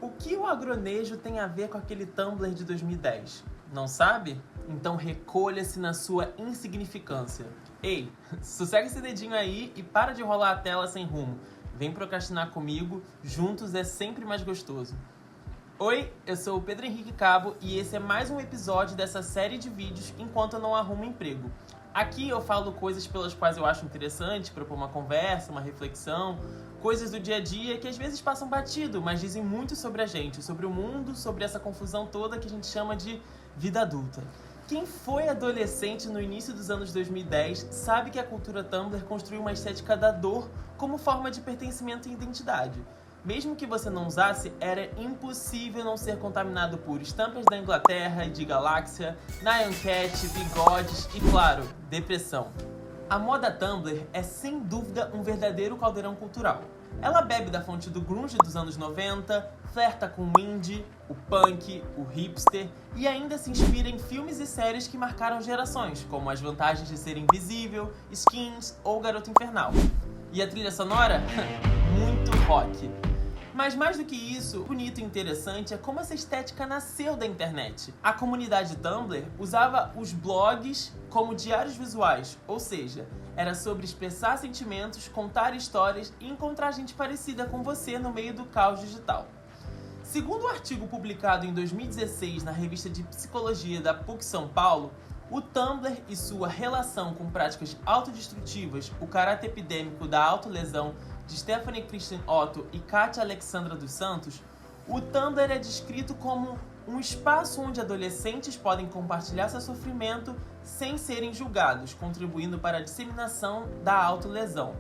O que o agronejo tem a ver com aquele Tumblr de 2010? Não sabe? Então recolha-se na sua insignificância. Ei, sossega esse dedinho aí e para de rolar a tela sem rumo. Vem procrastinar comigo, juntos é sempre mais gostoso. Oi, eu sou o Pedro Henrique Cabo e esse é mais um episódio dessa série de vídeos enquanto eu não arrumo emprego. Aqui eu falo coisas pelas quais eu acho interessante, propor uma conversa, uma reflexão, coisas do dia a dia que às vezes passam batido, mas dizem muito sobre a gente, sobre o mundo, sobre essa confusão toda que a gente chama de vida adulta. Quem foi adolescente no início dos anos 2010 sabe que a cultura Tumblr construiu uma estética da dor como forma de pertencimento e identidade. Mesmo que você não usasse, era impossível não ser contaminado por estampas da Inglaterra e de galáxia, Nyan Cat, bigodes e, claro, depressão. A moda Tumblr é sem dúvida um verdadeiro caldeirão cultural. Ela bebe da fonte do grunge dos anos 90, flerta com o indie, o punk, o hipster e ainda se inspira em filmes e séries que marcaram gerações, como As Vantagens de Ser Invisível, Skins ou Garota Infernal. E a trilha sonora? Muito rock. Mas mais do que isso, o bonito e interessante é como essa estética nasceu da internet. A comunidade Tumblr usava os blogs como diários visuais, ou seja, era sobre expressar sentimentos, contar histórias e encontrar gente parecida com você no meio do caos digital. Segundo o artigo publicado em 2016 na revista de psicologia da PUC São Paulo, o Tumblr e sua relação com práticas autodestrutivas, o caráter epidêmico da autolesão de Stephanie Kristen Otto e Kátia Alexandra dos Santos, o Tumblr é descrito como um espaço onde adolescentes podem compartilhar seu sofrimento sem serem julgados, contribuindo para a disseminação da autolesão.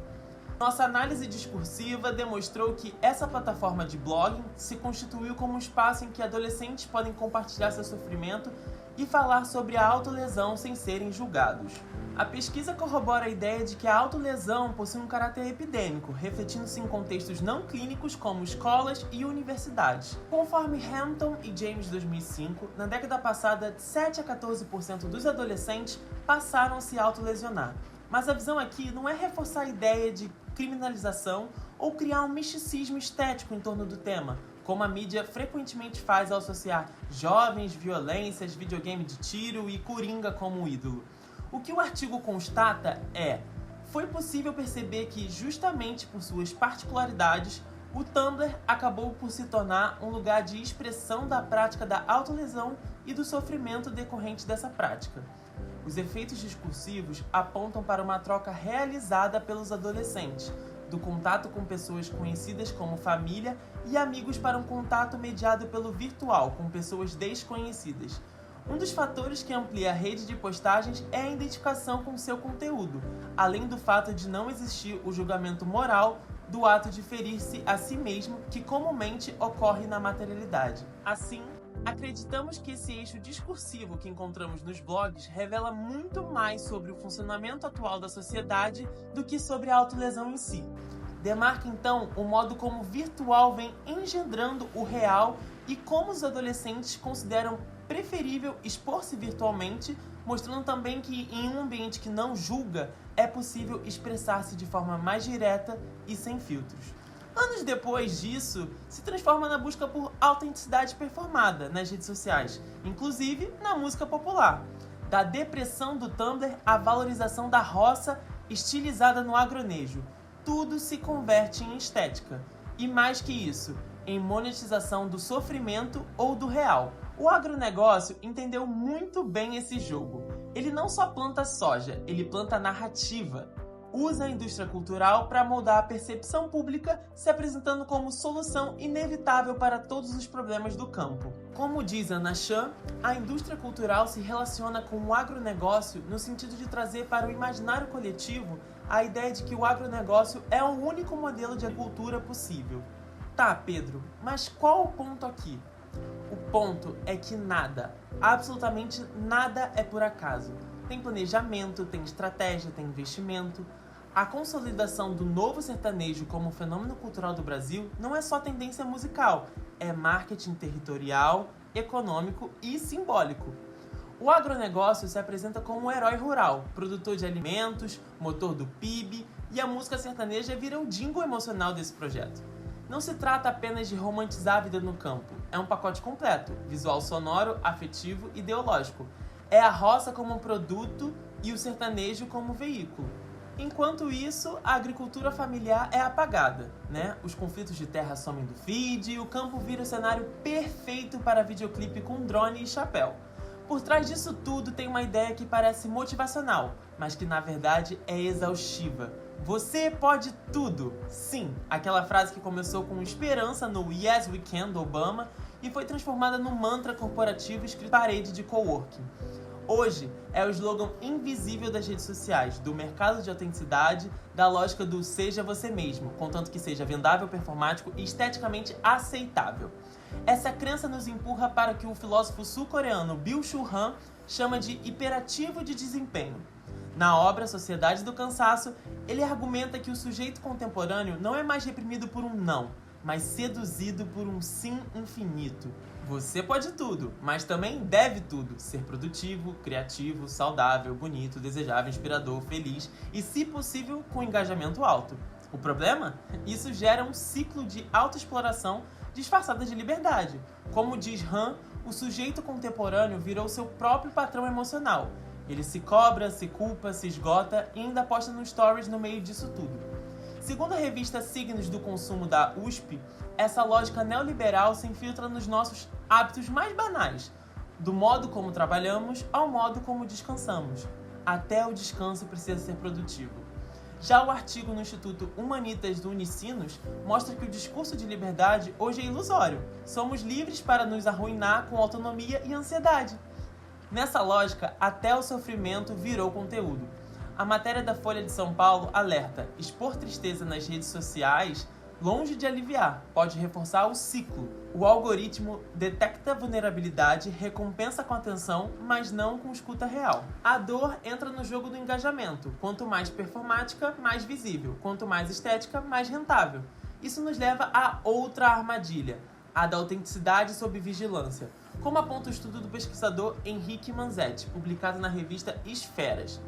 Nossa análise discursiva demonstrou que essa plataforma de blogging se constituiu como um espaço em que adolescentes podem compartilhar seu sofrimento e falar sobre a autolesão sem serem julgados. A pesquisa corrobora a ideia de que a autolesão possui um caráter epidêmico, refletindo-se em contextos não clínicos como escolas e universidades. Conforme Hampton e James 2005, na década passada, de 7 a 14% dos adolescentes passaram a se autolesionar. Mas a visão aqui não é reforçar a ideia de criminalização ou criar um misticismo estético em torno do tema, como a mídia frequentemente faz ao associar jovens, violências, videogame de tiro e coringa como ídolo. O que o artigo constata foi possível perceber que, justamente por suas particularidades, o Tumblr acabou por se tornar um lugar de expressão da prática da autolesão e do sofrimento decorrente dessa prática. Os efeitos discursivos apontam para uma troca realizada pelos adolescentes, do contato com pessoas conhecidas como família e amigos para um contato mediado pelo virtual com pessoas desconhecidas. Um dos fatores que amplia a rede de postagens é a identificação com seu conteúdo, além do fato de não existir o julgamento moral do ato de ferir-se a si mesmo, que comumente ocorre na materialidade. Assim, acreditamos que esse eixo discursivo que encontramos nos blogs revela muito mais sobre o funcionamento atual da sociedade do que sobre a autolesão em si. Demarca então o modo como o virtual vem engendrando o real e como os adolescentes consideram preferível expor-se virtualmente, mostrando também que em um ambiente que não julga, é possível expressar-se de forma mais direta e sem filtros. Anos depois disso, se transforma na busca por autenticidade performada nas redes sociais, inclusive na música popular. Da depressão do Tumblr à valorização da roça estilizada no agronejo, tudo se converte em estética. E mais que isso, em monetização do sofrimento ou do real. O agronegócio entendeu muito bem esse jogo. Ele não só planta soja, ele planta narrativa. Usa a indústria cultural para moldar a percepção pública, se apresentando como solução inevitável para todos os problemas do campo. Como diz Anna Chan, a indústria cultural se relaciona com o agronegócio no sentido de trazer para o imaginário coletivo a ideia de que o agronegócio é o único modelo de agricultura possível. Tá, Pedro, mas qual o ponto aqui? O ponto é que nada, absolutamente nada é por acaso. Tem planejamento, tem estratégia, tem investimento. A consolidação do novo sertanejo como fenômeno cultural do Brasil não é só tendência musical, é marketing territorial, econômico e simbólico. O agronegócio se apresenta como um herói rural, produtor de alimentos, motor do PIB, e a música sertaneja vira o jingle emocional desse projeto. Não se trata apenas de romantizar a vida no campo, é um pacote completo, visual sonoro, afetivo e ideológico. É a roça como um produto e o sertanejo como veículo. Enquanto isso, a agricultura familiar é apagada, né? Os conflitos de terra somem do feed e o campo vira o cenário perfeito para videoclipe com drone e chapéu. Por trás disso tudo tem uma ideia que parece motivacional, mas que na verdade é exaustiva. Você pode tudo! Sim, aquela frase que começou com esperança no Yes We Can do Obama e foi transformada num mantra corporativo escrito na parede de coworking. Hoje é o slogan invisível das redes sociais, do mercado de autenticidade, da lógica do seja você mesmo, contanto que seja vendável, performático e esteticamente aceitável. Essa crença nos empurra para o que o filósofo sul-coreano Byung-Chul Han chama de hiperativo de desempenho. Na obra Sociedade do Cansaço, ele argumenta que o sujeito contemporâneo não é mais reprimido por um não, mas seduzido por um sim infinito. Você pode tudo, mas também deve tudo. Ser produtivo, criativo, saudável, bonito, desejável, inspirador, feliz e, se possível, com engajamento alto. O problema? Isso gera um ciclo de autoexploração disfarçada de liberdade. Como diz Han, o sujeito contemporâneo virou seu próprio patrão emocional. Ele se cobra, se culpa, se esgota e ainda posta no stories no meio disso tudo. Segundo a revista Signos do Consumo da USP, essa lógica neoliberal se infiltra nos nossos hábitos mais banais, do modo como trabalhamos ao modo como descansamos. Até o descanso precisa ser produtivo. Já o artigo no Instituto Humanitas do Unicinos mostra que o discurso de liberdade hoje é ilusório. Somos livres para nos arruinar com autonomia e ansiedade. Nessa lógica, até o sofrimento virou conteúdo. A matéria da Folha de São Paulo alerta: expor tristeza nas redes sociais, longe de aliviar, pode reforçar o ciclo. O algoritmo detecta vulnerabilidade, recompensa com atenção, mas não com escuta real. A dor entra no jogo do engajamento. Quanto mais performática, mais visível. Quanto mais estética, mais rentável. Isso nos leva a outra armadilha, a da autenticidade sob vigilância, como aponta o estudo do pesquisador Henrique Manzetti, publicado na revista Esferas.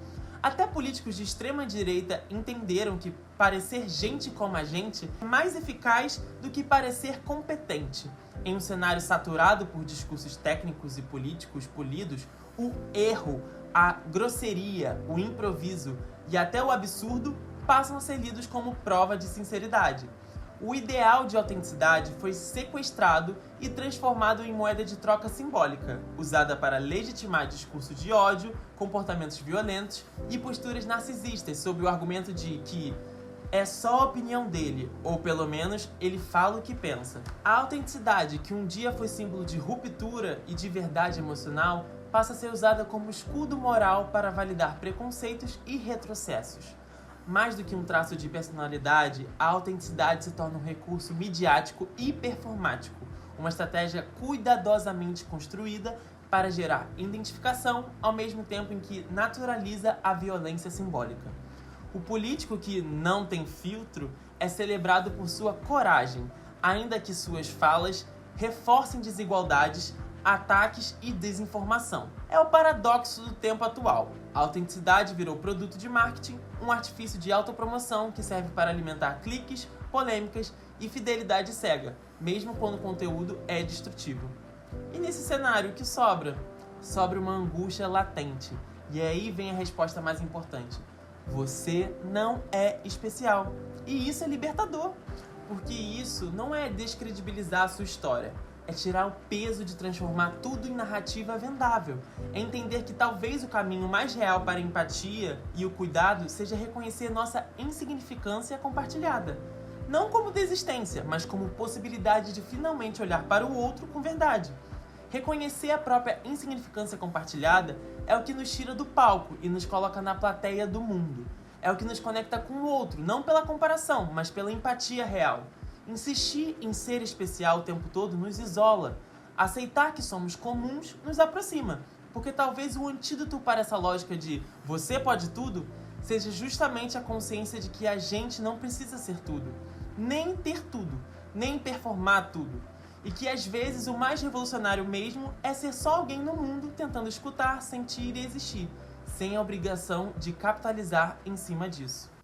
Até políticos de extrema-direita entenderam que parecer gente como a gente é mais eficaz do que parecer competente. Em um cenário saturado por discursos técnicos e políticos polidos, o erro, a grosseria, o improviso e até o absurdo passam a ser lidos como prova de sinceridade. O ideal de autenticidade foi sequestrado e transformado em moeda de troca simbólica, usada para legitimar discurso de ódio, comportamentos violentos e posturas narcisistas, sob o argumento de que é só a opinião dele, ou pelo menos ele fala o que pensa. A autenticidade, que um dia foi símbolo de ruptura e de verdade emocional, passa a ser usada como escudo moral para validar preconceitos e retrocessos. Mais do que um traço de personalidade, a autenticidade se torna um recurso midiático e performático, uma estratégia cuidadosamente construída para gerar identificação, ao mesmo tempo em que naturaliza a violência simbólica. O político que não tem filtro é celebrado por sua coragem, ainda que suas falas reforcem desigualdades, ataques e desinformação. É o paradoxo do tempo atual. A autenticidade virou produto de marketing, um artifício de autopromoção que serve para alimentar cliques, polêmicas e fidelidade cega, mesmo quando o conteúdo é destrutivo. E nesse cenário, o que sobra? Sobra uma angústia latente. E aí vem a resposta mais importante. Você não é especial. E isso é libertador, porque isso não é descredibilizar a sua história. É tirar o peso de transformar tudo em narrativa vendável. É entender que talvez o caminho mais real para a empatia e o cuidado seja reconhecer nossa insignificância compartilhada. Não como desistência, mas como possibilidade de finalmente olhar para o outro com verdade. Reconhecer a própria insignificância compartilhada é o que nos tira do palco e nos coloca na plateia do mundo. É o que nos conecta com o outro, não pela comparação, mas pela empatia real. Insistir em ser especial o tempo todo nos isola. Aceitar que somos comuns nos aproxima, porque talvez o antídoto para essa lógica de você pode tudo seja justamente a consciência de que a gente não precisa ser tudo, nem ter tudo, nem performar tudo. E que às vezes o mais revolucionário mesmo é ser só alguém no mundo tentando escutar, sentir e existir, sem a obrigação de capitalizar em cima disso.